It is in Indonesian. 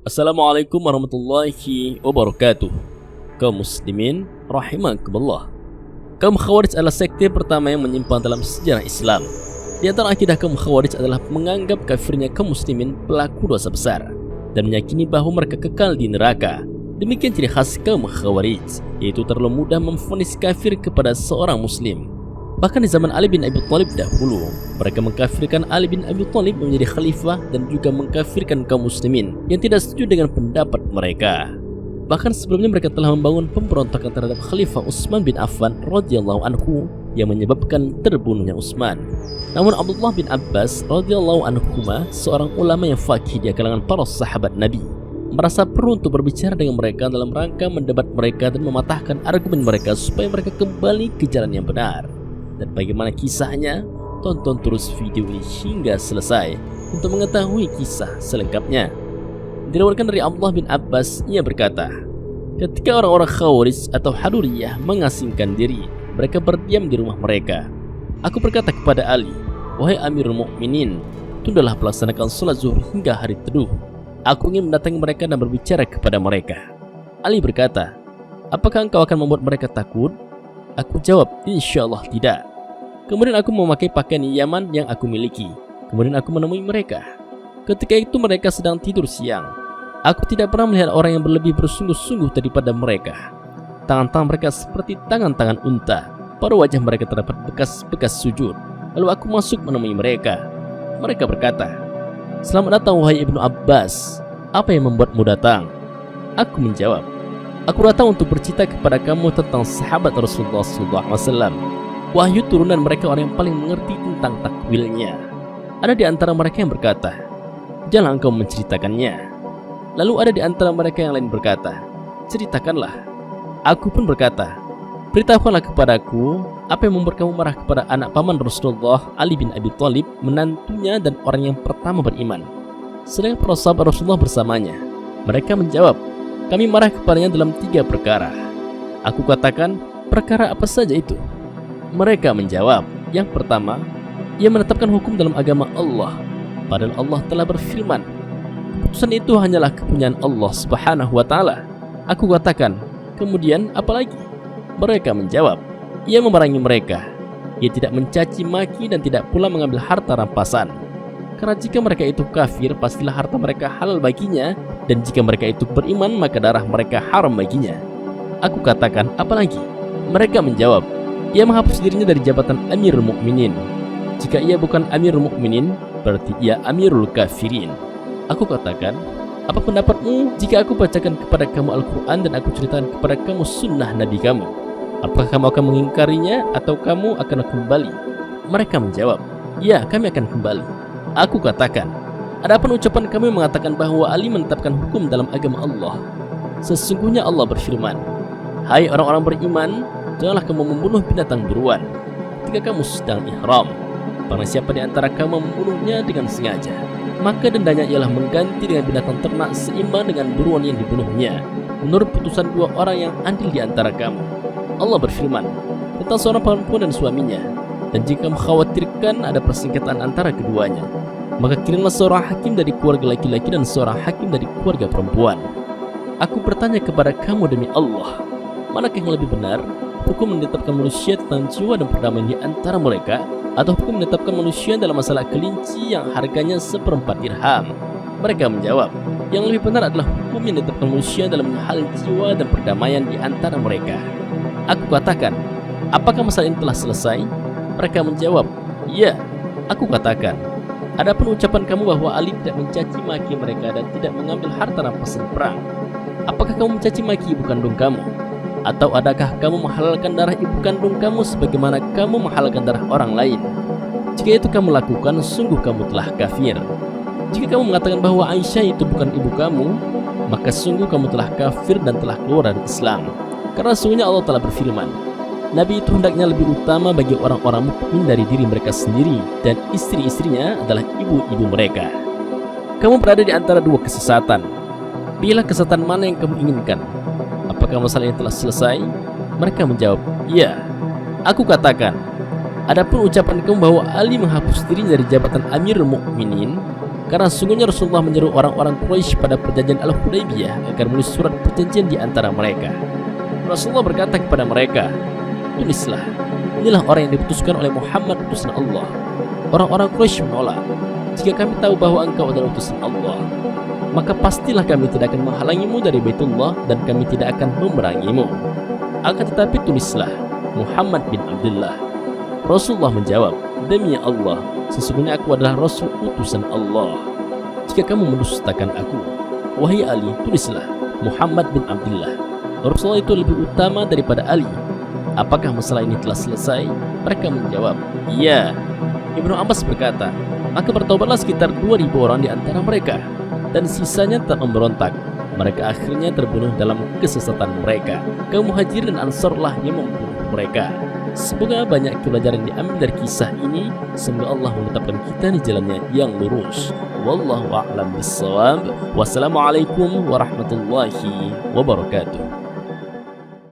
Assalamualaikum warahmatullahi wabarakatuh. Kaum muslimin rahimakumullah. Kaum Khawarij adalah sekte pertama yang menyimpang dalam sejarah Islam. Di antara akidah kaum Khawarij adalah menganggap kafirnya kaum muslimin pelaku dosa besar dan meyakini bahwa mereka kekal di neraka. Demikian ciri khas kaum Khawarij, yaitu terlalu mudah memvonis kafir kepada seorang muslim. Bahkan di zaman Ali bin Abi Thalib dahulu, mereka mengkafirkan Ali bin Abi Thalib menjadi khalifah dan juga mengkafirkan kaum muslimin yang tidak setuju dengan pendapat mereka. Bahkan sebelumnya mereka telah membangun pemberontakan terhadap Khalifah Utsman bin Affan radhiyallahu anhu yang menyebabkan terbunuhnya Utsman. Namun Abdullah bin Abbas radhiyallahu anhuma, seorang ulama yang faqih di kalangan para sahabat Nabi, merasa perlu untuk berbicara dengan mereka dalam rangka mendebat mereka dan mematahkan argumen mereka supaya mereka kembali ke jalan yang benar. Dan bagaimana kisahnya? Tonton terus video ini hingga selesai untuk mengetahui kisah selengkapnya. Diriwayatkan dari Abdullah bin Abbas, ia berkata, ketika orang-orang Khawarij atau Haduriyah mengasingkan diri, mereka berdiam di rumah mereka. Aku berkata kepada Ali, wahai Amirul Mukminin, tundalah melaksanakan sholat zuhur hingga hari teduh. Aku ingin mendatangi mereka dan berbicara kepada mereka. Ali berkata, apakah engkau akan membuat mereka takut? Aku jawab, insyaallah tidak. Kemudian aku memakai pakaian Yaman yang aku miliki. Kemudian aku menemui mereka. Ketika itu mereka sedang tidur siang. Aku tidak pernah melihat orang yang lebih bersungguh-sungguh daripada mereka. Tangan-tangan mereka seperti tangan-tangan unta. Pada wajah mereka terdapat bekas-bekas sujud. Lalu aku masuk menemui mereka. Mereka berkata, selamat datang wahai Ibnu Abbas. Apa yang membuatmu datang? Aku menjawab, aku datang untuk bercerita kepada kamu tentang sahabat Rasulullah SAW. Wahyu turunan mereka orang yang paling mengerti tentang takwilnya. Ada di antara mereka yang berkata, jangan engkau menceritakannya. Lalu ada di antara mereka yang lain berkata, ceritakanlah. Aku pun berkata, beritahukanlah kepadaku apa yang membuat kamu marah kepada anak paman Rasulullah, Ali bin Abi Thalib, menantunya dan orang yang pertama beriman, sedangkan para sahabat Rasulullah bersamanya. Mereka menjawab, kami marah kepadanya dalam 3 perkara. Aku katakan, perkara apa saja itu? Mereka menjawab, yang pertama, ia menetapkan hukum dalam agama Allah, padahal Allah telah berfirman, keputusan itu hanyalah kepunyaan Allah Subhanahu wa Ta'ala. Aku katakan, kemudian apa lagi? Mereka menjawab, ia memerangi mereka. Ia tidak mencaci maki dan tidak pula mengambil harta rampasan. Karena jika mereka itu kafir, pastilah harta mereka halal baginya, dan jika mereka itu beriman, maka darah mereka haram baginya. Aku katakan, apalagi? Mereka menjawab, ia menghapus dirinya dari jabatan Amirul Mukminin. Jika ia bukan Amirul Mukminin, berarti ia Amirul Kafirin. Aku katakan, apa pendapatmu jika aku bacakan kepada kamu Al-Quran dan aku ceritakan kepada kamu sunnah Nabi kamu? Apakah kamu akan mengingkarinya atau kamu akan kembali? Mereka menjawab, ya, kami akan kembali. Aku katakan, adapun ucapan kami mengatakan bahwa Ali menetapkan hukum dalam agama Allah. Sesungguhnya Allah berfirman, hai orang-orang beriman, janganlah kamu membunuh binatang buruan ketika kamu sedang ihram. Barang siapa di antara kamu membunuhnya dengan sengaja, maka dendanya ialah mengganti dengan binatang ternak seimbang dengan buruan yang dibunuhnya, menurut putusan 2 orang yang adil di antara kamu. Allah berfirman tentang seorang perempuan dan suaminya, dan jika mengkhawatirkan ada persingkatan antara keduanya, maka kirimlah seorang hakim dari keluarga laki-laki dan seorang hakim dari keluarga perempuan. Aku bertanya kepada kamu demi Allah, manakah yang lebih benar? Hukum menetapkan manusia tentang jiwa dan perdamaian di antara mereka, atau hukum menetapkan manusia dalam masalah kelinci yang harganya 1/4 dirham? Mereka menjawab, yang lebih benar adalah hukum yang menetapkan manusia dalam hal jiwa dan perdamaian di antara mereka. Aku katakan, apakah masalah ini telah selesai? Mereka menjawab, iya. Aku katakan, adapun ucapan kamu bahwa Ali tidak mencaci maki mereka dan tidak mengambil harta rampasan perang, apakah kamu mencaci maki ibu kandung kamu? Atau adakah kamu menghalalkan darah ibu kandung kamu sebagaimana kamu menghalalkan darah orang lain? Jika itu kamu lakukan, sungguh kamu telah kafir. Jika kamu mengatakan bahwa Aisyah itu bukan ibu kamu, maka sungguh kamu telah kafir dan telah keluar dari Islam. Karena sungguhnya Allah telah berfirman, Nabi itu hendaknya lebih utama bagi orang-orang mukmin dari diri mereka sendiri, dan istri-istrinya adalah ibu-ibu mereka. Kamu berada di antara 2 kesesatan. Pilihlah kesesatan mana yang kamu inginkan. Apakah masalah ini telah selesai? Mereka menjawab, iya. Aku katakan, adapun ucapan kamu bahwa Ali menghapus dirinya dari jabatan Amirul Mukminin, Karena sungguhnya Rasulullah menyeru orang-orang Quraisy pada perjanjian Al-Hudaybiyah agar menulis surat perjanjian di antara mereka. Rasulullah berkata kepada mereka, tulislah, inilah orang yang diputuskan oleh Muhammad utusan Allah. Orang-orang Quraisy menolak, jika kami tahu bahwa engkau adalah utusan Allah, maka pastilah kami tidak akan menghalangimu dari Baitullah dan kami tidak akan memerangimu. Akan tetapi tulislah, Muhammad bin Abdullah. Rasulullah menjawab, demi Allah, sesungguhnya aku adalah Rasul utusan Allah. Jika kamu mendustakan aku, wahai Ali, tulislah, Muhammad bin Abdullah. Rasulullah itu lebih utama daripada Ali. Apakah masalah ini telah selesai? Mereka menjawab, iya. Ibnu Abbas berkata, maka bertobatlah sekitar 2.000 orang di antara mereka, dan sisanya tak memberontak. Mereka akhirnya terbunuh dalam kesesatan mereka. Kaum Muhajirin dan Ansarlah yang membunuh mereka. Semoga banyak pelajaran yang diambil dari kisah ini. Semoga Allah menetapkan kita di jalannya yang lurus. Wallahu a'lam bissawab. Wassalamualaikum warahmatullahi wabarakatuh.